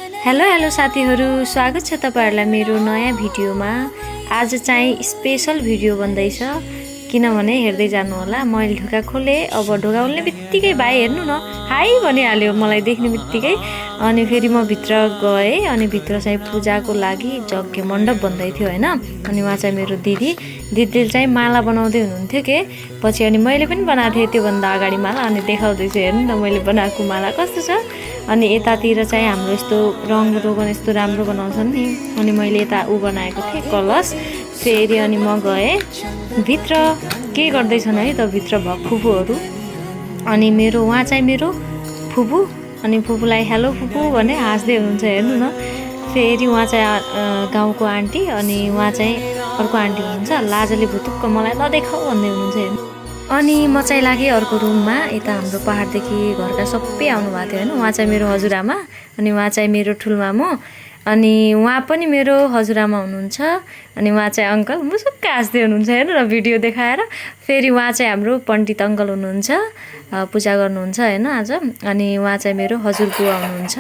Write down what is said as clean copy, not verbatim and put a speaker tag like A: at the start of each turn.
A: Hello साथीहरू, स्वागत छ तपाईहरुलाई मेरो नयाँ भिडियोमा। आज चाहिँ स्पेशल भिडियो बन्दैछ किनभने हेर्दै जानु होला। मैले ढोका खोले, अब ढोका खोल्ने बित्तिकै भाइ हेर्नु न हाई भनिहाल्यो मलाई देख्ने बित्तिकै। अनि फेरि म भित्र गए अनि भित्र चाहिँ पूजाको लागि यज्ञ मण्डप बन्दै थियो हैन। अनि वहाँ चाहिँ मेरो दिदीले चाहिँ माला बनाउँदै हुनुहुन्थ्यो के पछि। अनि मैले पनि बनाएको थिएँ त्यो भन्दा अगाडि माला, अनि देखाउँदैछु हेर्नु न मैले बनाएको माला कस्तो छ। अनि यतातिर चाहिँ हाम्रो यस्तो रङ रोगन यस्तो राम्रो बनाउँछन् नि। अनि मैले यता बनाएको थिएँ कलश। फेरि अनि म गएँ भित्र के गर्दैछन् है त भित्र फुपूहरू। अनि उहाँ चाहिँ मेरो फुपू। अनि फुपूलाई हेलो फुपू भने हाँस्दै हुनुहुन्छ हेर्नु न। फेरि उहाँ चाहिँ गाउँको आन्टी, अनि उहाँ चाहिँ अर्को आन्टी हुनुहुन्छ। लाजले भुतुक्क मलाई नदेखाऊ भन्दै हुनुहुन्छ हेर्नु। अनि म चाहिँ लागेँ अर्को रुममा। यता हाम्रो पहाडदेखि घरका सबै आउनु भएको थियो हैन। उहाँ चाहिँ मेरो हजुरआमा, अनि उहाँ चाहिँ मेरो ठुल्मामु, अनि उहाँ पनि मेरो हजुरआमा हुनुहुन्छ। अनि उहाँ चाहिँ अङ्कल मुसुक्क हाँस्दै हुनुहुन्छ हेर्नु न भिडियो देखाएर। फेरि उहाँ चाहिँ हाम्रो पण्डित अङ्कल हुनुहुन्छ, पूजा गर्नुहुन्छ हैन आज। अनि उहाँ चाहिँ मेरो हजुरबुवा हुनुहुन्छ।